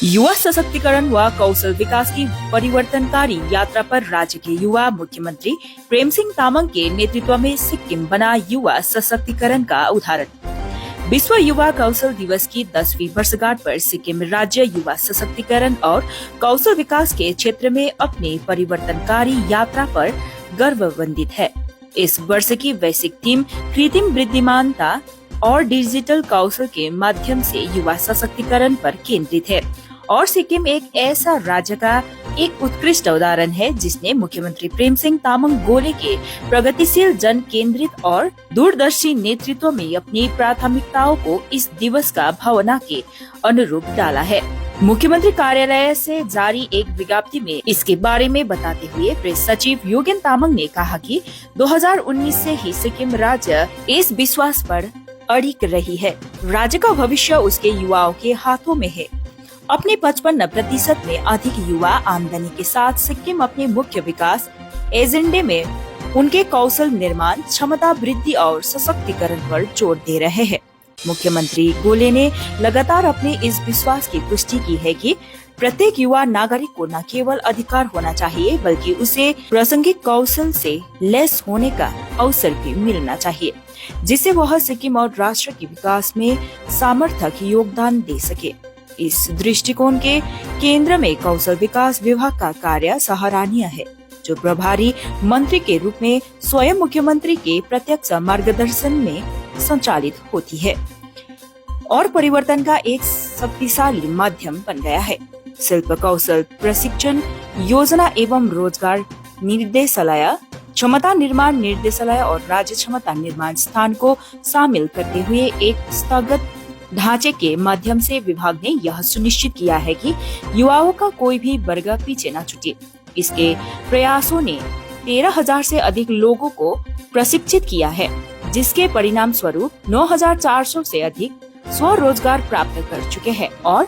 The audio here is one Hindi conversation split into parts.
युवा सशक्तिकरण व कौशल विकास की परिवर्तनकारी यात्रा पर राज्य के युवा मुख्यमंत्री प्रेम सिंह तामाङ के नेतृत्व में सिक्किम बना युवा सशक्तिकरण का उदाहरण। विश्व युवा कौशल दिवस की 10वीं वर्षगांठ पर सिक्किम राज्य युवा सशक्तिकरण और कौशल विकास के क्षेत्र में अपनी परिवर्तनकारी यात्रा पर गर्ववंदित है। इस वर्ष की वैश्विक थीम कृत्रिम बुद्धिमत्ता और डिजिटल कौशल के माध्यम से युवा सशक्तिकरण पर केंद्रित है और सिक्किम एक ऐसा राज्य का एक उत्कृष्ट उदाहरण है जिसने मुख्यमंत्री प्रेम सिंह तामाङ गोले के प्रगतिशील जन केंद्रित और दूरदर्शी नेतृत्व में अपनी प्राथमिकताओं को इस दिवस का भावना के अनुरूप डाला है। मुख्यमंत्री कार्यालय से जारी एक विज्ञप्ति में इसके बारे में बताते हुए प्रेस सचिव योगेन तामाङ ने कहा कि 2019 से ही सिक्किम राज्य इस विश्वास पर अड़िग रही है। राज्य का भविष्य उसके युवाओं के हाथों में है। अपने 55% में अधिक युवा आमदनी के साथ सिक्किम अपने मुख्य विकास एजेंडे में उनके कौशल निर्माण, क्षमता वृद्धि और सशक्तिकरण पर जोर दे रहे हैं। मुख्यमंत्री गोले ने लगातार अपने इस विश्वास की पुष्टि की है कि प्रत्येक युवा नागरिक को न केवल अधिकार होना चाहिए बल्कि उसे प्रासंगिक कौशल से लैस होने का अवसर भी मिलना चाहिए, जिससे वह सिक्किम और राष्ट्र के विकास में सामर्थ्यक योगदान दे सके। इस दृष्टिकोण के केंद्र में कौशल विकास विभाग का कार्य सराहनीय है, जो प्रभारी मंत्री के रूप में स्वयं मुख्यमंत्री के प्रत्यक्ष मार्गदर्शन में संचालित होती है और परिवर्तन का एक शक्तिशाली माध्यम बन गया है। शिल्प कौशल प्रशिक्षण योजना एवं रोजगार निर्देशालय, क्षमता निर्माण निर्देशालय और राज्य क्षमता निर्माण स्थान को शामिल करते हुए एक स्थगत ढांचे के माध्यम से विभाग ने यह सुनिश्चित किया है कि युवाओं का कोई भी वर्ग पीछे न छूटे। इसके प्रयासों ने 13,000 से अधिक लोगों को प्रशिक्षित किया है, जिसके परिणाम स्वरूप 9,400 से अधिक स्वरोजगार प्राप्त कर चुके हैं और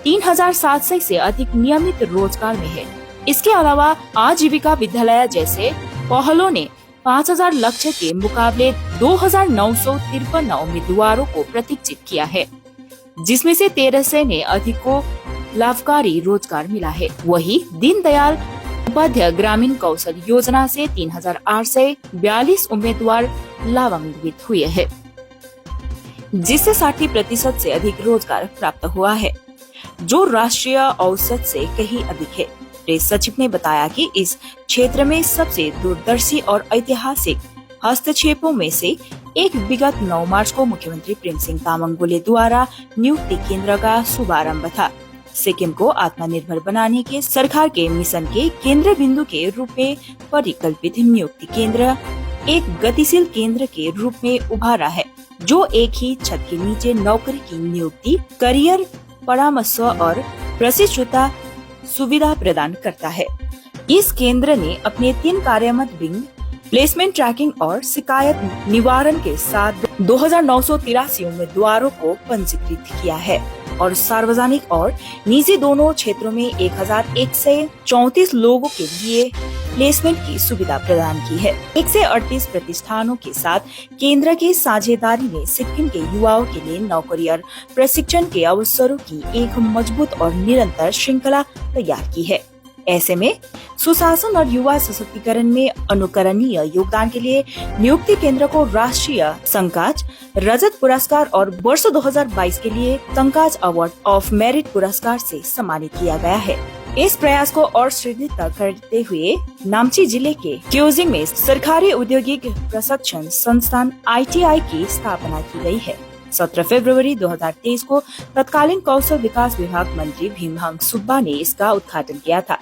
3,700 से अधिक नियमित रोजगार में है। इसके अलावा आजीविका विद्यालय जैसे पहलों ने 5,000 लक्ष्य के मुकाबले 2,953 उम्मीदवारों को प्रशिक्षित किया है, जिसमें से 1,300 ने अधिक को लाभकारी रोजगार मिला है। वही दीनदयाल उपाध्याय ग्रामीण कौशल योजना से 3,842 उम्मीदवार लाभान्वित हुए हैं, जिससे 60% से अधिक रोजगार प्राप्त हुआ है, जो राष्ट्रीय औसत से कहीं अधिक है। प्रेस सचिव ने बताया कि इस क्षेत्र में सबसे दूरदर्शी और ऐतिहासिक हस्तक्षेपों में से एक विगत 9 मार्च को मुख्यमंत्री प्रेम सिंह तामाङ गोले द्वारा नियुक्ति केंद्र का शुभारंभ था। सिक्किम को आत्मनिर्भर बनाने के सरकार के मिशन के केंद्र बिंदु के रूप में परिकल्पित नियुक्ति केंद्र एक गतिशील केंद्र के रूप में उभारा है, जो एक ही छत के नीचे नौकरी की नियुक्ति, करियर परामर्श और प्रशिक्षुता सुविधा प्रदान करता है। इस केंद्र ने अपने 3 कार्यात्मक विंग, प्लेसमेंट ट्रैकिंग और शिकायत निवारण के साथ 2,983 उम्मीदवारों को पंजीकृत किया है और सार्वजनिक और निजी दोनों क्षेत्रों में 1,134 लोगों के लिए प्लेसमेंट की सुविधा प्रदान की है। 138 प्रतिष्ठानों के साथ केंद्र की साझेदारी ने सिक्किम के युवाओं के लिए नौकरी और प्रशिक्षण के अवसरों की एक मजबूत और निरंतर श्रृंखला तैयार की है। ऐसे में सुशासन और युवा सशक्तिकरण में अनुकरणीय योगदान के लिए नियुक्ति केंद्र को राष्ट्रीय संकाज रजत पुरस्कार और वर्ष 2022 के लिए संकाज अवार्ड ऑफ मेरिट पुरस्कार से सम्मानित किया गया है। इस प्रयास को और सुदृढ़ करते हुए नामची जिले के क्योजिंग में सरकारी औद्योगिक प्रशिक्षण संस्थान ITI की स्थापना की गई है। 17 फरवरी 2023 को तत्कालीन कौशल विकास विभाग मंत्री भीमहाङ सुब्बा ने इसका उद्घाटन किया था।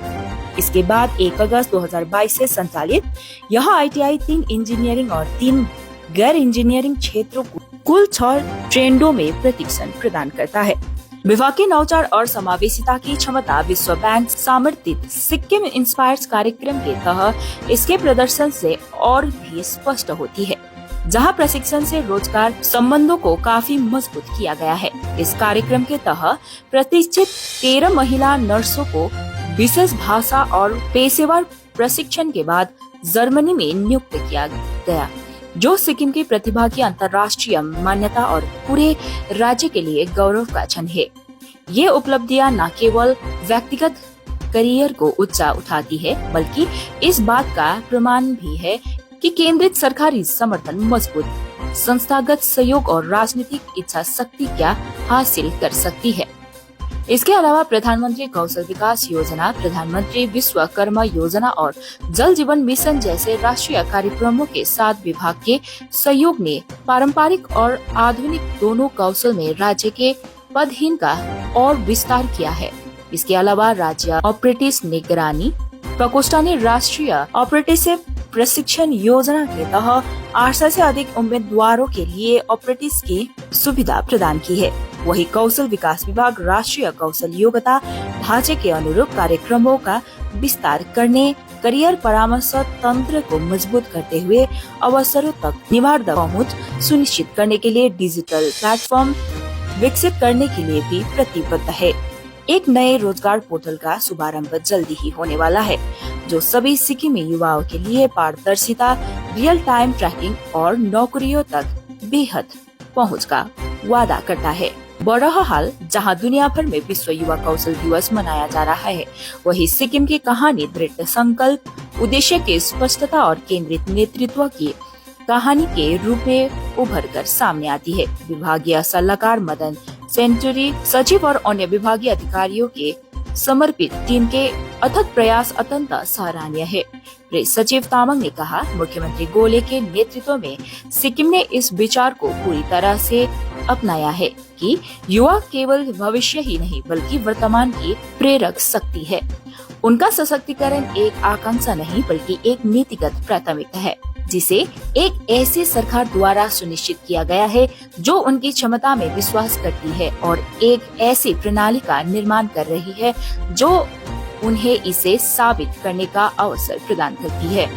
इसके बाद 1 अगस्त 2022 से संचालित यह ITI 3 इंजीनियरिंग और 3 गैर इंजीनियरिंग क्षेत्रों को कुल 6 ट्रेंडों में प्रशिक्षण प्रदान करता है। विभाग की नवाचार और समावेशिता की क्षमता विश्व बैंक समर्थित सिक्किम इंस्पायर्स कार्यक्रम के तहत इसके प्रदर्शन से और भी स्पष्ट होती है, जहां प्रशिक्षण से रोजगार संबंधों को काफी मजबूत किया गया है। इस कार्यक्रम के तहत प्रशिक्षित 13 महिला नर्सों को विशेष भाषा और पेशेवर प्रशिक्षण के बाद जर्मनी में नियुक्त किया गया, जो सिक्किम की प्रतिभा की अंतर्राष्ट्रीय मान्यता और पूरे राज्य के लिए गौरव का क्षण है। ये उपलब्धियां न केवल व्यक्तिगत करियर को ऊंचा उठाती है, बल्कि इस बात का प्रमाण भी है कि केंद्रित सरकारी समर्थन, मजबूत संस्थागत सहयोग और राजनीतिक इच्छा शक्ति क्या हासिल कर सकती है। इसके अलावा प्रधानमंत्री कौशल विकास योजना, प्रधानमंत्री विश्वकर्मा योजना और जल जीवन मिशन जैसे राष्ट्रीय कार्यक्रमों के साथ विभाग के सहयोग ने पारंपरिक और आधुनिक दोनों कौशल में राज्य के पदहीन का और विस्तार किया है। इसके अलावा राज्य ऑपरेटिव निगरानी प्रकोष्ठ ने राष्ट्रीय ऑपरेटिव प्रशिक्षण योजना के तहत 800 से अधिक उम्मीदवारों के लिए ऑपरेटिव की सुविधा प्रदान की है। वही कौशल विकास विभाग राष्ट्रीय कौशल योग्यता ढांचे के अनुरूप कार्यक्रमों का विस्तार करने, करियर परामर्श तंत्र को मजबूत करते हुए अवसरों तक निवारद पहुंच सुनिश्चित करने के लिए डिजिटल प्लेटफॉर्म विकसित करने के लिए भी प्रतिबद्ध है। एक नए रोजगार पोर्टल का शुभारंभ जल्दी ही होने वाला है, जो सभी सिक्किमी युवाओं के लिए पारदर्शिता, रियल टाइम ट्रैकिंग और नौकरियों तक बेहद पहुंच का वादा करता है। बहरहाल जहां दुनिया भर में विश्व युवा कौशल दिवस मनाया जा रहा है, वहीं सिक्किम की कहानी दृढ़ संकल्प, उद्देश्य के स्पष्टता और केंद्रित नेतृत्व की कहानी के रूप में उभर कर सामने आती है। विभागीय सलाहकार मदन सेंचुरी, सचिव और अन्य विभागीय अधिकारियों के समर्पित टीम के अथक प्रयास अत्यंत सराहनीय है। प्रेस सचिव तामांग ने कहा, मुख्यमंत्री गोले के नेतृत्व में सिक्किम ने इस विचार को पूरी तरह से अपनाया है कि युवा केवल भविष्य ही नहीं बल्कि वर्तमान की प्रेरक शक्ति है। उनका सशक्तिकरण एक आकांक्षा नहीं बल्कि एक नीतिगत प्राथमिकता है, जिसे एक ऐसी सरकार द्वारा सुनिश्चित किया गया है जो उनकी क्षमता में विश्वास करती है और एक ऐसी प्रणाली का निर्माण कर रही है जो उन्हें इसे साबित करने का अवसर प्रदान करती है।